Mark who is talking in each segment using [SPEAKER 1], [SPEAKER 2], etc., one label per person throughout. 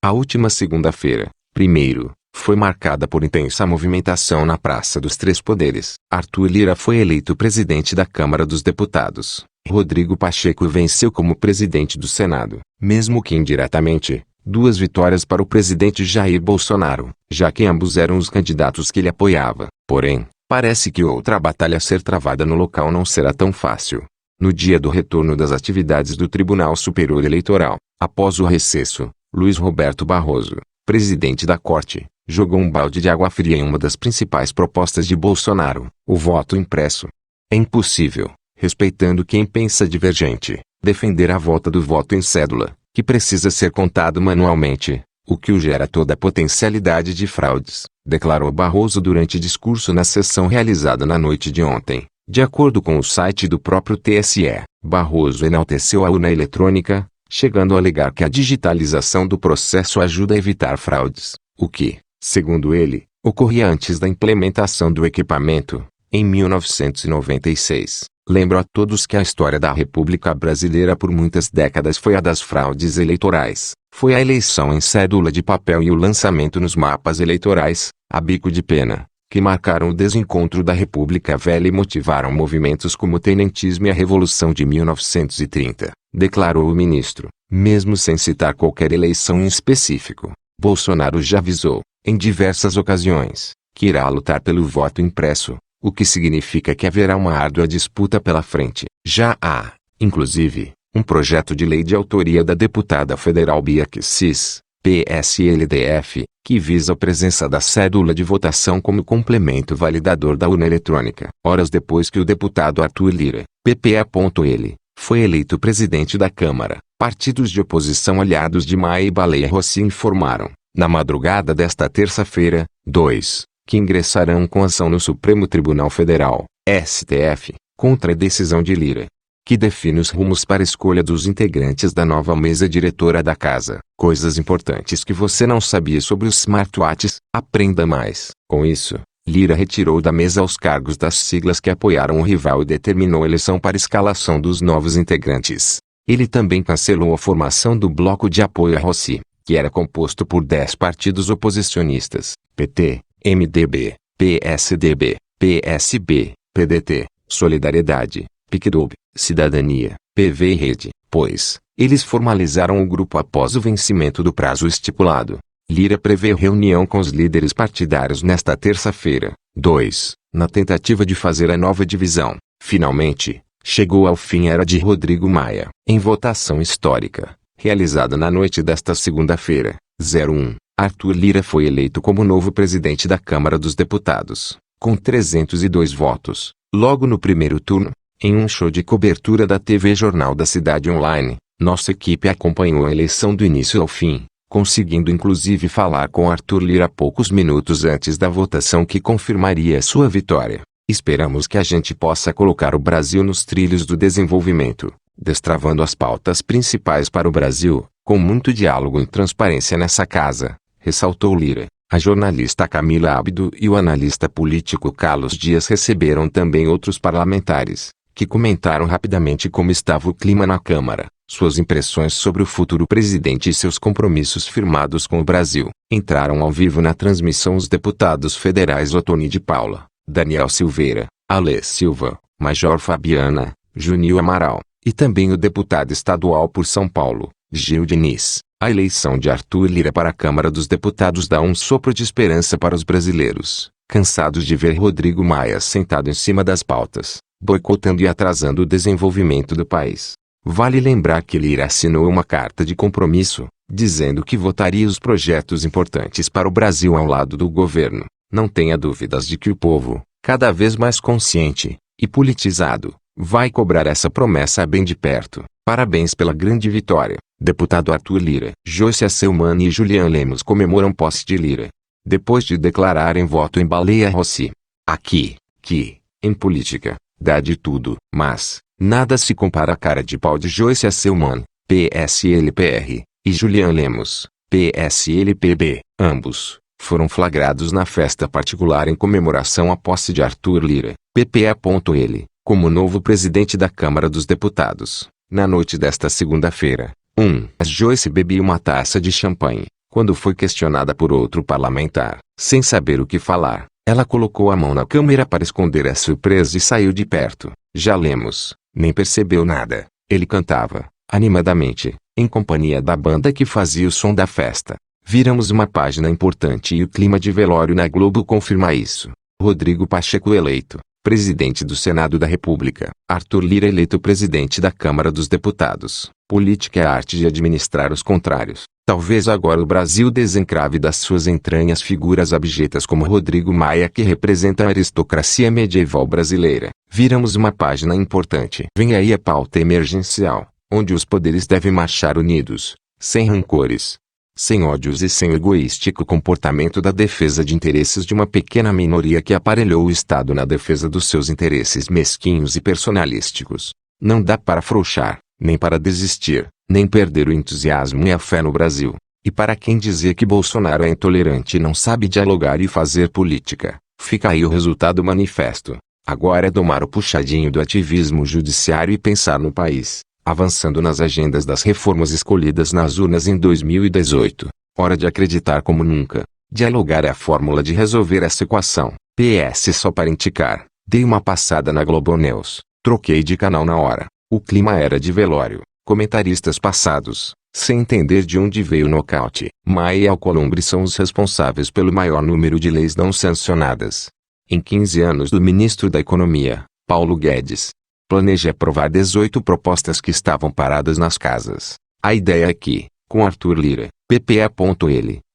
[SPEAKER 1] A última segunda-feira, 1º, foi marcada por intensa movimentação na Praça dos Três Poderes. Arthur Lira foi eleito presidente da Câmara dos Deputados. Rodrigo Pacheco venceu como presidente do Senado, mesmo que indiretamente. 2 vitórias para o presidente Jair Bolsonaro, já que ambos eram os candidatos que ele apoiava. Porém, parece que outra batalha a ser travada no local não será tão fácil. No dia do retorno das atividades do Tribunal Superior Eleitoral, após o recesso, Luiz Roberto Barroso, presidente da Corte, jogou um balde de água fria em uma das principais propostas de Bolsonaro, o voto impresso. É impossível, respeitando quem pensa divergente, defender a volta do voto em cédula, que precisa ser contado manualmente, o que gera toda a potencialidade de fraudes, declarou Barroso durante discurso na sessão realizada na noite de ontem. De acordo com o site do próprio TSE, Barroso enalteceu a urna eletrônica, chegando a alegar que a digitalização do processo ajuda a evitar fraudes, o que, segundo ele, ocorria antes da implementação do equipamento, em 1996. Lembro a todos que a história da República Brasileira por muitas décadas foi a das fraudes eleitorais. Foi a eleição em cédula de papel e o lançamento nos mapas eleitorais, a bico de pena, que marcaram o desencontro da República Velha e motivaram movimentos como o tenentismo e a Revolução de 1930, declarou o ministro. Mesmo sem citar qualquer eleição em específico, Bolsonaro já avisou, em diversas ocasiões, que irá lutar pelo voto impresso, o que significa que haverá uma árdua disputa pela frente. Já há, inclusive, um projeto de lei de autoria da deputada federal Bia Kicis, PSLDF, que visa a presença da cédula de votação como complemento validador da urna eletrônica. Horas depois que o deputado Arthur Lira, PPE.L, foi eleito presidente da Câmara, partidos de oposição aliados de Maia e Baleia Rossi informaram, na madrugada desta terça-feira, 2, que ingressarão com ação no Supremo Tribunal Federal, STF, contra a decisão de Lira, que define os rumos para a escolha dos integrantes da nova mesa diretora da casa. Coisas importantes que você não sabia sobre os smartwatches, aprenda mais. Com isso, Lira retirou da mesa os cargos das siglas que apoiaram o rival e determinou a eleição para escalação dos novos integrantes. Ele também cancelou a formação do bloco de apoio a Rossi, que era composto por 10 partidos oposicionistas, PT, MDB, PSDB, PSB, PDT, Solidariedade, PicDoB, Cidadania, PV e Rede, pois eles formalizaram o grupo após o vencimento do prazo estipulado. Lira prevê reunião com os líderes partidários nesta terça-feira, 2, na tentativa de fazer a nova divisão. Finalmente, chegou ao fim a era de Rodrigo Maia. Em votação histórica, realizada na noite desta segunda-feira, 01, Arthur Lira foi eleito como novo presidente da Câmara dos Deputados, com 302 votos. Logo no primeiro turno, em um show de cobertura da TV Jornal da Cidade Online, nossa equipe acompanhou a eleição do início ao fim, conseguindo inclusive falar com Arthur Lira poucos minutos antes da votação que confirmaria sua vitória. Esperamos que a gente possa colocar o Brasil nos trilhos do desenvolvimento, destravando as pautas principais para o Brasil, com muito diálogo e transparência nessa casa, ressaltou Lira. A jornalista Camila Abdo e o analista político Carlos Dias receberam também outros parlamentares, que comentaram rapidamente como estava o clima na Câmara, suas impressões sobre o futuro presidente e seus compromissos firmados com o Brasil. Entraram ao vivo na transmissão os deputados federais Otoni de Paula, Daniel Silveira, Alê Silva, Major Fabiana, Junil Amaral, e também o deputado estadual por São Paulo, Gil Diniz. A eleição de Arthur Lira para a Câmara dos Deputados dá um sopro de esperança para os brasileiros, cansados de ver Rodrigo Maia sentado em cima das pautas, boicotando e atrasando o desenvolvimento do país. Vale lembrar que Lira assinou uma carta de compromisso, dizendo que votaria os projetos importantes para o Brasil ao lado do governo. Não tenha dúvidas de que o povo, cada vez mais consciente e politizado, vai cobrar essa promessa bem de perto. Parabéns pela grande vitória, deputado Arthur Lira. Joyce Asselman e Julian Lemos comemoram posse de Lira, depois de declararem voto em Baleia Rossi. Aqui, que, em política, dá de tudo, mas nada se compara à cara de pau de Joyce Asselman, PSLPR, e Julian Lemos, PSLPB. Ambos foram flagrados na festa particular em comemoração à posse de Arthur Lira, PPE.L, como novo presidente da Câmara dos Deputados. Na noite desta segunda-feira, Joyce bebia uma taça de champanhe, Quando foi questionada por outro parlamentar, sem saber o que falar, ela colocou a mão na câmera para esconder a surpresa e saiu de perto. Já Lemos nem percebeu nada. Ele cantava, animadamente, em companhia da banda que fazia o som da festa. Viramos uma página importante e o clima de velório na Globo confirma isso. Rodrigo Pacheco eleito presidente do Senado da República. Arthur Lira eleito presidente da Câmara dos Deputados. Política é a arte de administrar os contrários. Talvez agora o Brasil desencrave das suas entranhas figuras abjetas como Rodrigo Maia, que representa a aristocracia medieval brasileira. Viramos uma página importante. Vem aí a pauta emergencial, onde os poderes devem marchar unidos, sem rancores, sem ódios e sem o egoístico comportamento da defesa de interesses de uma pequena minoria que aparelhou o Estado na defesa dos seus interesses mesquinhos e personalísticos. Não dá para afrouxar, nem para desistir, nem perder o entusiasmo e a fé no Brasil. E para quem dizia que Bolsonaro é intolerante e não sabe dialogar e fazer política, fica aí o resultado manifesto. Agora é domar o puxadinho do ativismo judiciário e pensar no país, avançando nas agendas das reformas escolhidas nas urnas em 2018. Hora de acreditar como nunca. Dialogar é a fórmula de resolver essa equação. PS só para indicar, dei uma passada na Globo News, troquei de canal na hora. O clima era de velório. Comentaristas passados, sem entender de onde veio o nocaute. Maia e Alcolumbre são os responsáveis pelo maior número de leis não sancionadas. Em 15 anos do ministro da Economia, Paulo Guedes, planeja aprovar 18 propostas que estavam paradas nas casas. A ideia é que, com Arthur Lira, PP.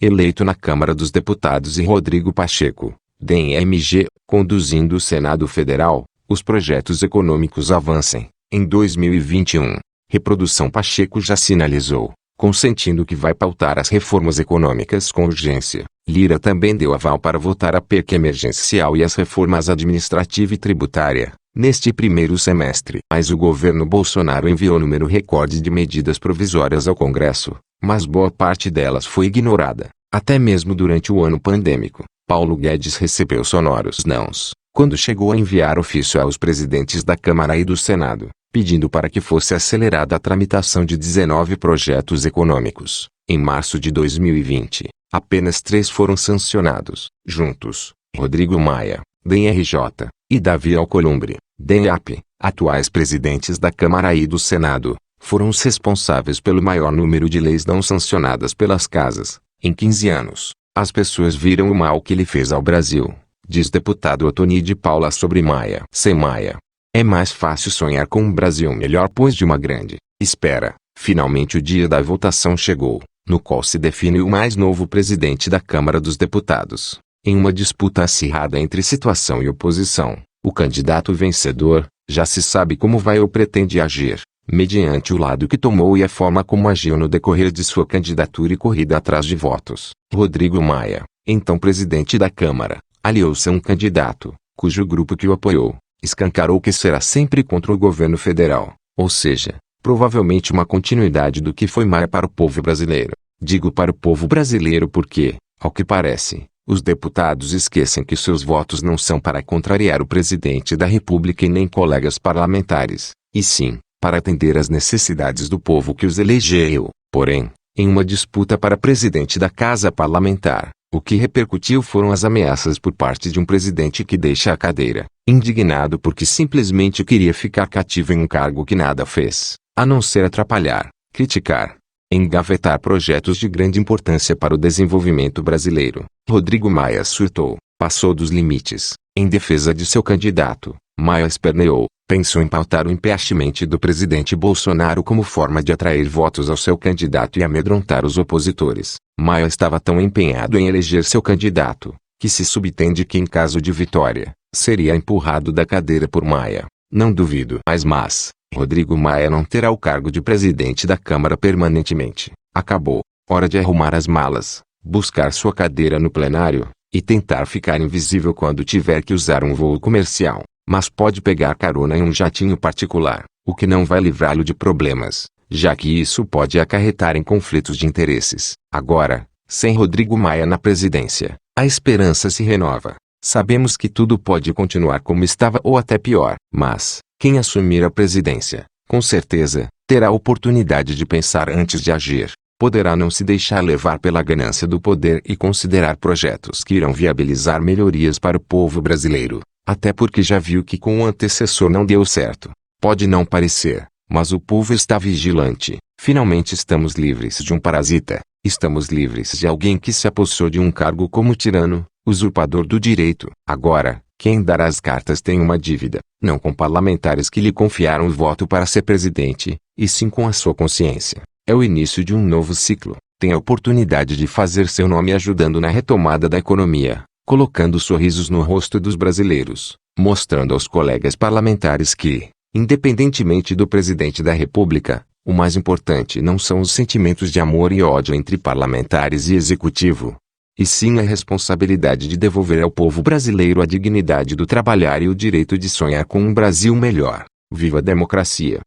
[SPEAKER 1] Eleito na Câmara dos Deputados e Rodrigo Pacheco, DEM-MG, conduzindo o Senado Federal, os projetos econômicos avancem. Em 2021, Reprodução Pacheco já sinalizou, consentindo que vai pautar as reformas econômicas com urgência. Lira também deu aval para votar a PEC emergencial e as reformas administrativa e tributária, neste primeiro semestre. Mas o governo Bolsonaro enviou número recorde de medidas provisórias ao Congresso, mas boa parte delas foi ignorada. Até mesmo durante o ano pandêmico, Paulo Guedes recebeu sonoros nãos, quando chegou a enviar ofício aos presidentes da Câmara e do Senado, pedindo para que fosse acelerada a tramitação de 19 projetos econômicos. Em março de 2020, apenas 3 foram sancionados. Juntos, Rodrigo Maia, DEM-RJ, e Davi Alcolumbre, DEM-AP, atuais presidentes da Câmara e do Senado, foram os responsáveis pelo maior número de leis não sancionadas pelas casas. Em 15 anos, as pessoas viram o mal que ele fez ao Brasil, diz deputado Otoni de Paula sobre Maia. Sem Maia, é mais fácil sonhar com um Brasil melhor, pois de uma grande espera, finalmente o dia da votação chegou, no qual se define o mais novo presidente da Câmara dos Deputados. Em uma disputa acirrada entre situação e oposição, o candidato vencedor, já se sabe como vai ou pretende agir, mediante o lado que tomou e a forma como agiu no decorrer de sua candidatura e corrida atrás de votos. Rodrigo Maia, então presidente da Câmara, aliou-se a um candidato, cujo grupo que o apoiou, escancarou que será sempre contra o governo federal, ou seja, provavelmente uma continuidade do que foi Maia para o povo brasileiro. Digo para o povo brasileiro porque, ao que parece, os deputados esquecem que seus votos não são para contrariar o presidente da República e nem colegas parlamentares, e sim, para atender às necessidades do povo que os elegeu. Porém, em uma disputa para presidente da Casa Parlamentar, o que repercutiu foram as ameaças por parte de um presidente que deixa a cadeira, indignado porque simplesmente queria ficar cativo em um cargo que nada fez, a não ser atrapalhar, criticar, engavetar projetos de grande importância para o desenvolvimento brasileiro. Rodrigo Maia surtou, passou dos limites. Em defesa de seu candidato, Maia esperneou, pensou em pautar o impeachment do presidente Bolsonaro como forma de atrair votos ao seu candidato e amedrontar os opositores. Maia estava tão empenhado em eleger seu candidato, que se subentende que em caso de vitória, seria empurrado da cadeira por Maia. Não duvido. Mas, Rodrigo Maia não terá o cargo de presidente da Câmara permanentemente. Acabou. Hora de arrumar as malas, buscar sua cadeira no plenário, e tentar ficar invisível quando tiver que usar um voo comercial. Mas pode pegar carona em um jatinho particular, o que não vai livrá-lo de problemas, já que isso pode acarretar em conflitos de interesses. Agora, sem Rodrigo Maia na presidência, a esperança se renova. Sabemos que tudo pode continuar como estava ou até pior, mas, quem assumir a presidência, com certeza, terá a oportunidade de pensar antes de agir. poderá não se deixar levar pela ganância do poder e considerar projetos que irão viabilizar melhorias para o povo brasileiro, até porque já viu que com o antecessor não deu certo. Pode não parecer, mas o povo está vigilante. Finalmente estamos livres de um parasita, estamos livres de alguém que se apossou de um cargo como tirano, usurpador do direito. Agora, quem dará as cartas tem uma dívida, não com parlamentares que lhe confiaram o voto para ser presidente, e sim com a sua consciência. É o início de um novo ciclo. Tem a oportunidade de fazer seu nome ajudando na retomada da economia, colocando sorrisos no rosto dos brasileiros, mostrando aos colegas parlamentares que, independentemente do presidente da República, o mais importante não são os sentimentos de amor e ódio entre parlamentares e executivo, e sim a responsabilidade de devolver ao povo brasileiro a dignidade do trabalhar e o direito de sonhar com um Brasil melhor. Viva a democracia!